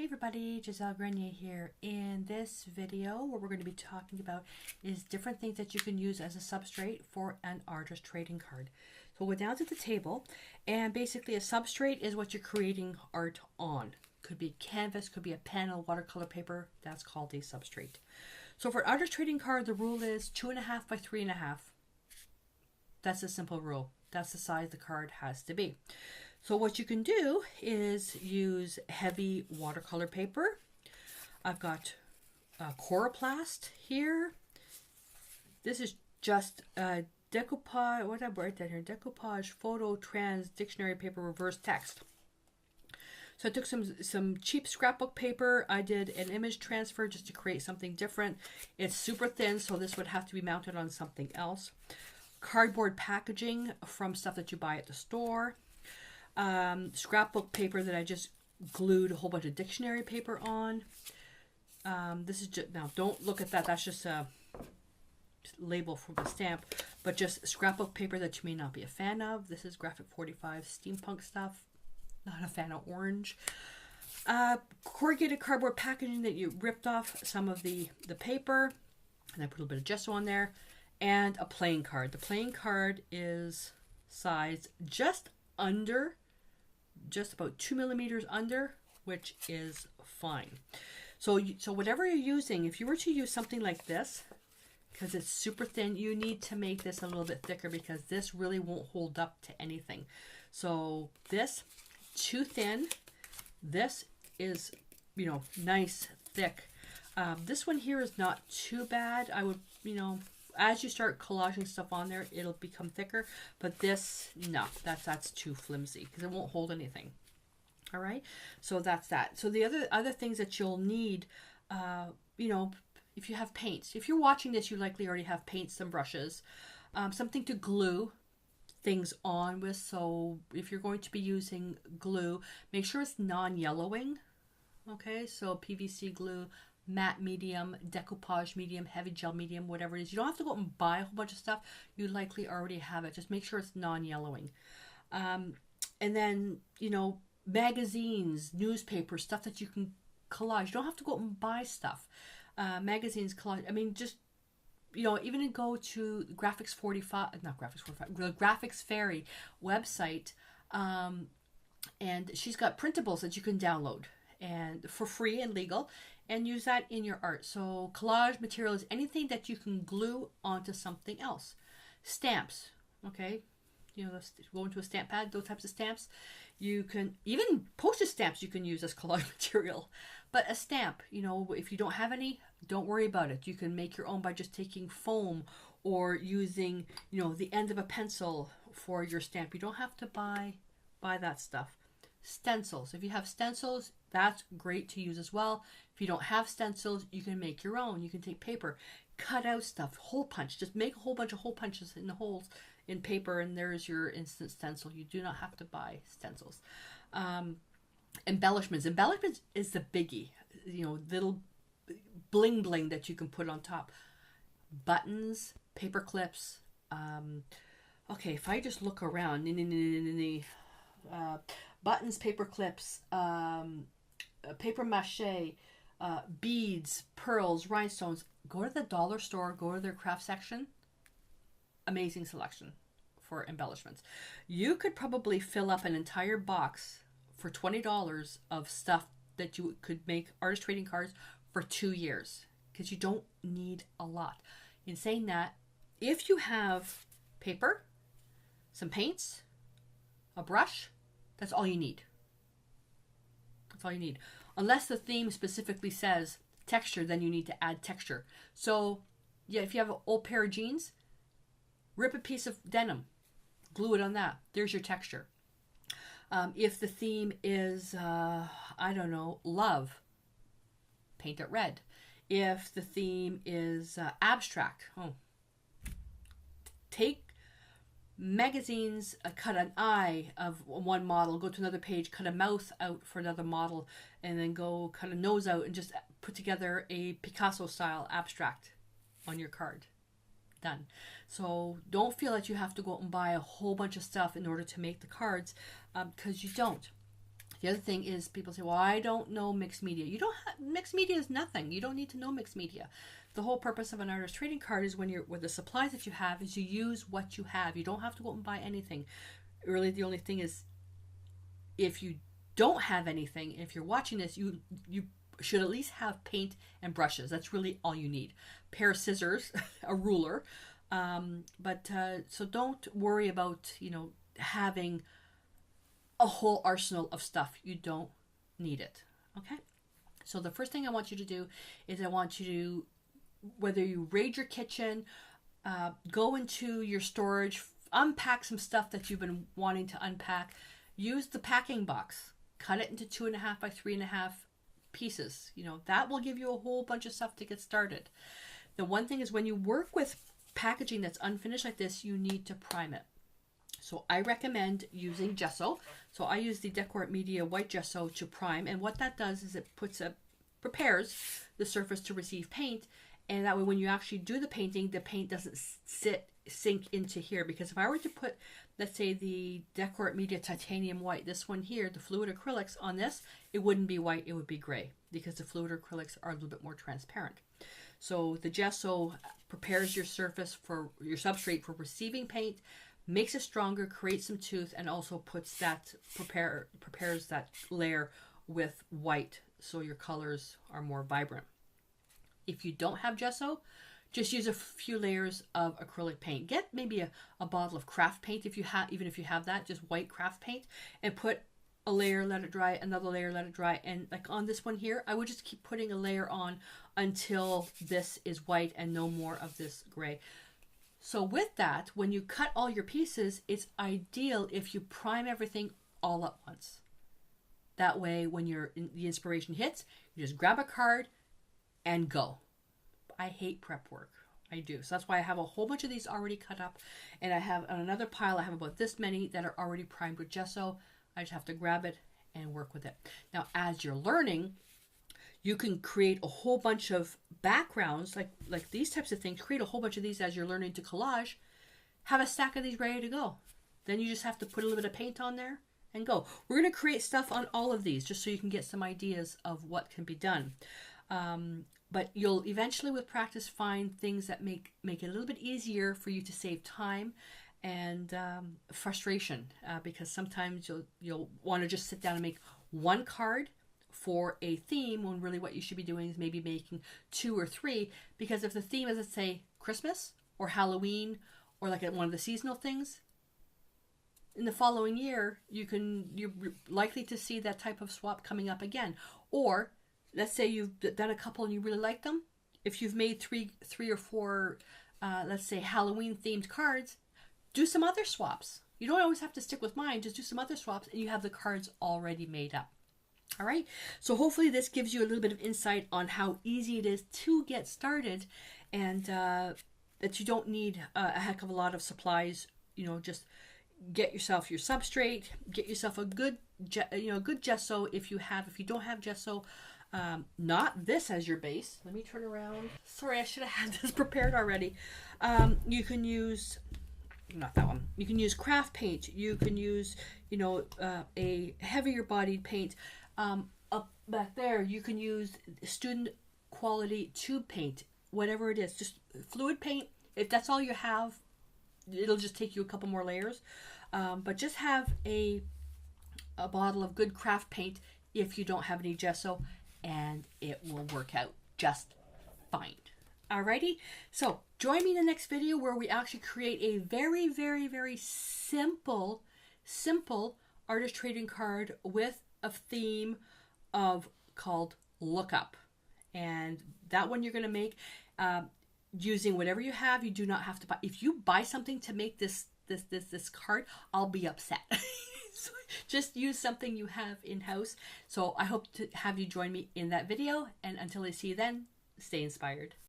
everybody, Gisele Grenier here. In this video, what we're going to be talking about is different things that you can use as a substrate for an artist trading card. So we'll go down to the table, and basically a substrate is what you're creating art on. Could be canvas, could be a pen, a watercolor paper. That's called a substrate. So for an artist trading card, the rule is 2.5 by 3.5. That's a simple rule. That's the size the card has to be. So what you can do is use heavy watercolor paper. I've got Coroplast here. This is just decoupage, what did I write down here? Decoupage photo trans dictionary paper reverse text. So I took some cheap scrapbook paper. I did an image transfer just to create something different. It's super thin, so this would have to be mounted on something else. Cardboard packaging from stuff that you buy at the store. Scrapbook paper that I just glued a whole bunch of dictionary paper on. This is just, now don't look at that, that's just a label from a stamp, but just scrapbook paper that you may not be a fan of. This is Graphic 45 steampunk stuff. Not a fan of orange. Corrugated cardboard packaging that you ripped off some of the paper, and I put a little bit of gesso on there, and a playing card. The playing card is sized just about 2 millimeters under, which is fine. So whatever you're using, if you were to use something like this, because it's super thin, you need to make this a little bit thicker because this really won't hold up to anything. So this, too thin. This is, nice, thick. This one here is not too bad. I would, as you start collaging stuff on there, it'll become thicker. But this, no, that's too flimsy because it won't hold anything. All right, so that's that. So the other things that you'll need, if you have paints. If you're watching this, you likely already have paints and brushes. Something to glue things on with. So if you're going to be using glue, make sure it's non-yellowing. Okay, so PVC glue, matte medium, decoupage medium, heavy gel medium, whatever it is. You don't have to go out and buy a whole bunch of stuff. You likely already have it. Just make sure it's non-yellowing. And then, magazines, newspapers, stuff that you can collage. You don't have to go out and buy stuff. Magazines, collage. I mean, just, even go to the Graphics Fairy website. And she's got printables that you can download and for free and legal, and use that in your art. So collage material is anything that you can glue onto something else. Stamps, okay? Go into a stamp pad, those types of stamps. You can, even postage stamps you can use as collage material. But a stamp, if you don't have any, don't worry about it. You can make your own by just taking foam or using, the end of a pencil for your stamp. You don't have to buy that stuff. Stencils. If you have stencils, that's great to use as well. If you don't have stencils, you can make your own. You can take paper, cut out stuff, hole punch. Just make a whole bunch of hole punches in the holes in paper, and there's your instant stencil. You do not have to buy stencils. Embellishments. Embellishments is the biggie. Little bling bling that you can put on top. Buttons, paper clips. Okay, if I just look around, buttons, paper clips, paper mache, beads, pearls, rhinestones. Go to the dollar store, go to their craft section. Amazing selection for embellishments. You could probably fill up an entire box for $20 of stuff that you could make artist trading cards for 2 years, because you don't need a lot. In saying that, if you have paper, some paints, a brush, that's all you need. That's all you need. Unless the theme specifically says texture, then you need to add texture. So, yeah, if you have an old pair of jeans, rip a piece of denim, glue it on that. There's your texture. If the theme is, love, paint it red. If the theme is abstract, take magazines, cut an eye of one model, go to another page, cut a mouth out for another model, and then go cut a nose out and just put together a Picasso style abstract on your card. Done. So don't feel that you have to go out and buy a whole bunch of stuff in order to make the cards, because you don't. The other thing is people say, well, I don't know mixed media. You don't have, mixed media is nothing. You don't need to know mixed media. The whole purpose of an artist trading card is when you're with the supplies that you have is you use what you have. You don't have to go out and buy anything. Really, the only thing is if you don't have anything, if you're watching this, you should at least have paint and brushes. That's really all you need. Pair of scissors, a ruler. So don't worry about, having a whole arsenal of stuff. You don't need it. Okay? So the first thing I want you to do is I want you to, whether you raid your kitchen, go into your storage, unpack some stuff that you've been wanting to unpack, use the packing box, cut it into 2.5 by 3.5 pieces. That will give you a whole bunch of stuff to get started. The one thing is when you work with packaging that's unfinished like this, you need to prime it. So I recommend using gesso. So I use the Decor Media white gesso to prime, and what that does is it prepares the surface to receive paint, and that way when you actually do the paint doesn't sink into here. Because if I were to put, let's say, the Decor Media titanium white, this one here, the fluid acrylics on this, it wouldn't be white, it would be gray, because the fluid acrylics are a little bit more transparent. So the gesso prepares your surface for your substrate for receiving paint, makes it stronger, creates some tooth, and also puts that prepares that layer with white so your colors are more vibrant. If you don't have gesso, just use a few layers of acrylic paint. Get maybe a bottle of craft paint if you have, even if you have that, just white craft paint, and put a layer, let it dry, another layer, let it dry. And like on this one here, I would just keep putting a layer on until this is white and no more of this gray. So with that, when you cut all your pieces, it's ideal if you prime everything all at once. That way, when the inspiration hits, you just grab a card and go. I hate prep work. I do. So that's why I have a whole bunch of these already cut up. And I have on another pile, I have about this many that are already primed with gesso. I just have to grab it and work with it. Now, as you're learning, you can create a whole bunch of backgrounds, like these types of things. Create a whole bunch of these as you're learning to collage. Have a stack of these ready to go. Then you just have to put a little bit of paint on there and go. We're going to create stuff on all of these just so you can get some ideas of what can be done. But you'll eventually, with practice, find things that make it a little bit easier for you to save time and frustration, because sometimes you'll want to just sit down and make one card for a theme when really what you should be doing is maybe making 2 or 3, because if the theme is, let's say, Christmas or Halloween or like one of the seasonal things, in the following year you're likely to see that type of swap coming up again. Or let's say you've done a couple and you really like them. If you've made three or four, let's say, Halloween themed cards, do some other swaps. You don't always have to stick with mine. Just do some other swaps and you have the cards already made up. All right. So hopefully this gives you a little bit of insight on how easy it is to get started, and that you don't need a heck of a lot of supplies. Just get yourself your substrate, get yourself a good gesso if you don't have gesso. Not this as your base. Let me turn around. Sorry, I should have had this prepared already. You can use, not that one. You can use craft paint. You can use, a heavier bodied paint. Up back there, you can use student quality tube paint, whatever it is. Just fluid paint. If that's all you have, it'll just take you a couple more layers. But just have a bottle of good craft paint if you don't have any gesso, and it will work out just fine. Alrighty, so join me in the next video where we actually create a very, very, very simple artist trading card with a theme called Lookup. And that one you're going to make using whatever you have. You do not have to buy. If you buy something to make this card, I'll be upset. So just use something you have in-house. So I hope to have you join me in that video. And until I see you then, stay inspired.